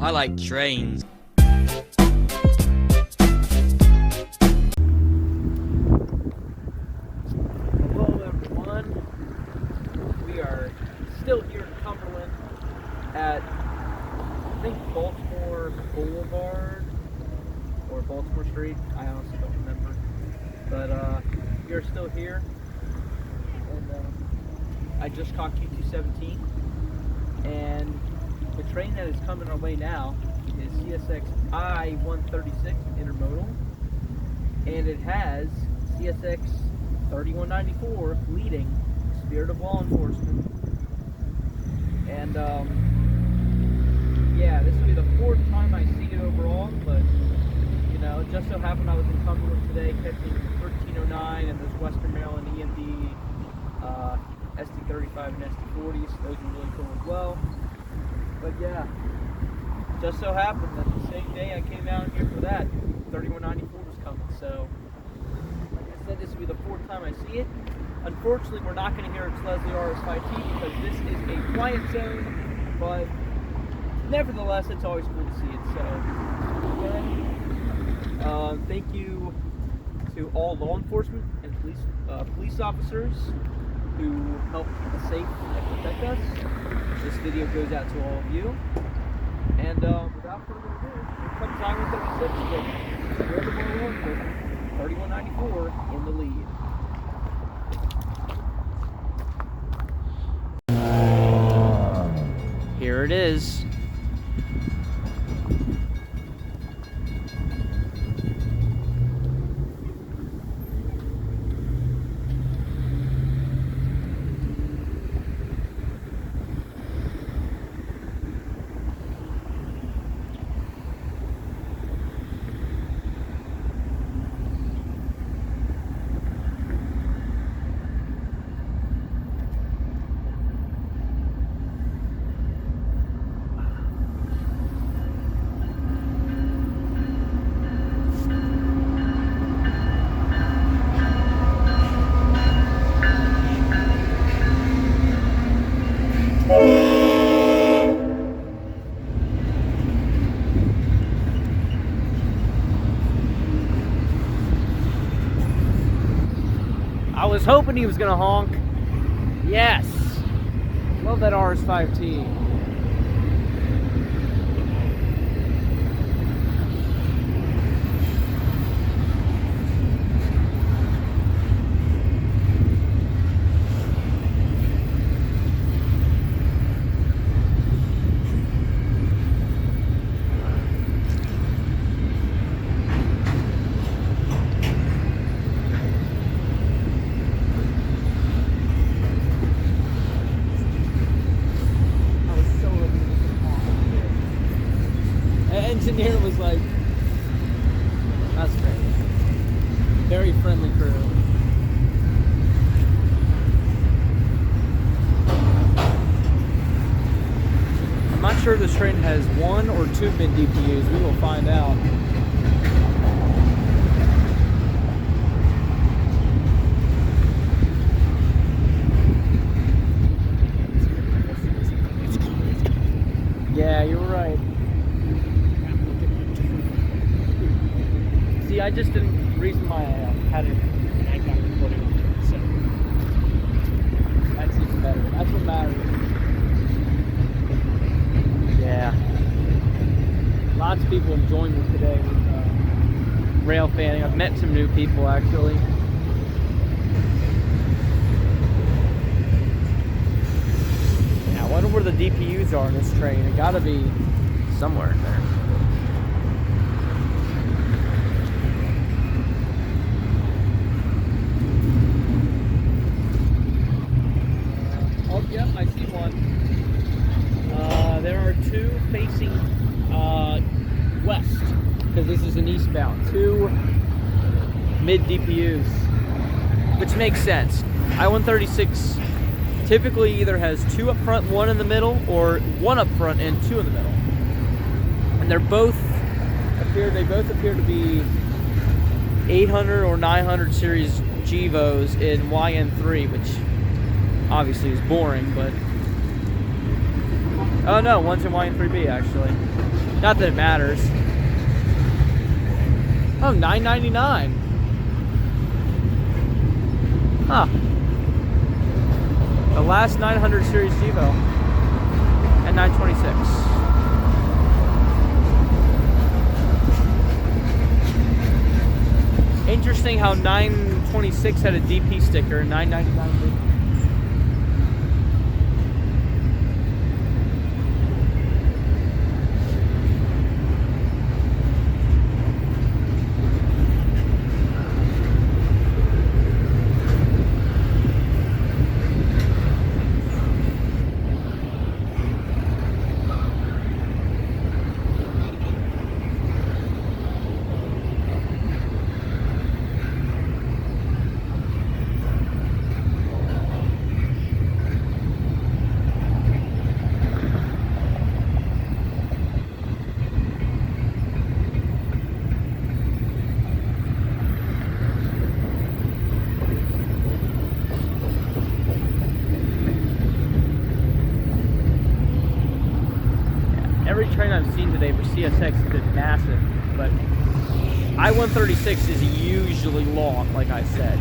I like trains. Hello everyone. We are still here in Cumberland at, I think, Baltimore Boulevard or Baltimore Street. I honestly don't remember. But we are still here. And I just caught Q217. And the train that is coming our way now is CSX I-136 intermodal, and it has CSX 3194 leading Spirit of Law Enforcement. And yeah, this will be the 4th time I see it overall, but you know, it just so happened I was in Cumberland today catching 1309 and those Western Maryland EMD SD35 and SD40s. Those are really cool as well. But yeah, just so happened that the same day I came out here for that, 3194 was coming. So, like I said, this will be the 4th time I see it. Unfortunately, we're not going to hear it's Leslie RS5T because this is a quiet zone, but nevertheless, it's always cool to see it. So, again, thank you to all law enforcement and police officers who help keep us safe and protect us. This video goes out to all of you. And without further ado, here comes I-136 with Spirit of Law Enforcement, 3194 in the lead. Here it is. I was hoping he was gonna honk. Yes! Love that RS5T. Engineer was like, that's great. Very friendly crew. I'm not sure this train has 1 or 2 mid DPUs. We will find out. Yeah, you're right. See, I just didn't. The reason why I had it, I got recording on it, so that's even better. That's what matters. Yeah. Lots of people have joined me today with rail fanning. I've met some new people actually. Now, I wonder where the DPUs are in this train. It gotta be somewhere in there. Yep, I see one. There are 2 facing west, because this is an eastbound. 2 mid DPUs, which makes sense. I-136 typically either has 2 up front, 1 in the middle, or 1 up front and 2 in the middle. And they both appear to be 800 or 900 series GEVOs in YN3, which obviously is boring, but Oh no, one's in Y and 3B actually. Not that it matters. Oh, $9.99. Huh. The last 900 series Devo at 926. Interesting how 926 had a DP sticker and 999 didn't. Every train I've seen today for CSX has been massive, but I-136 is usually long, like I said.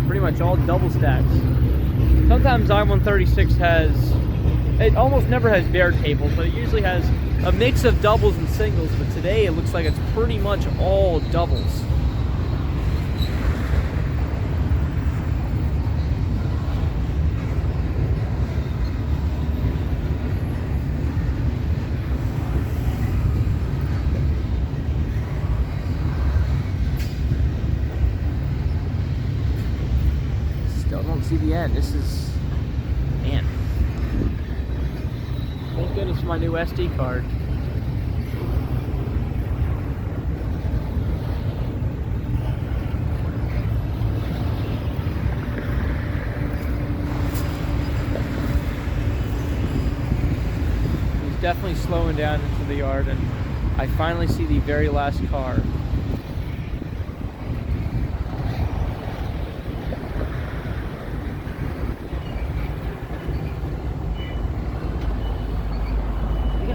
Pretty much all double stacks. Sometimes I-136 has, it almost never has bare tables, but it usually has a mix of doubles and singles, but today it looks like it's pretty much all doubles. Still don't see the end. This is, man. Thank goodness for my new SD card. He's definitely slowing down into the yard, and I finally see the very last car.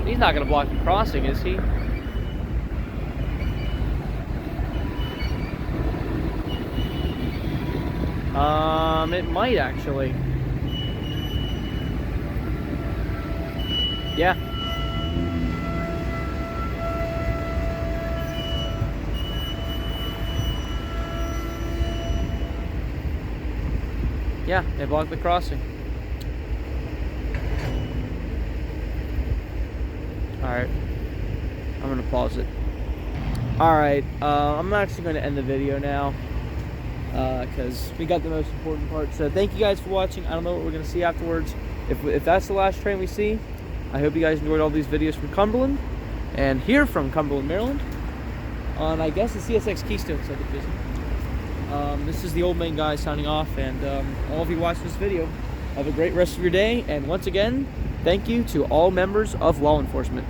He's not going to block the crossing, is he? It might actually. Yeah. Yeah, they blocked the crossing. Alright, I'm going to pause it. Alright, I'm actually going to end the video now, because we got the most important part. So thank you guys for watching. I don't know what we're going to see afterwards. If that's the last train we see, I hope you guys enjoyed all these videos from Cumberland, and here from Cumberland, Maryland, on, I guess, the CSX Keystone subdivision. This is the old man guy signing off, and all of you watching this video, have a great rest of your day, and once again, thank you to all members of law enforcement.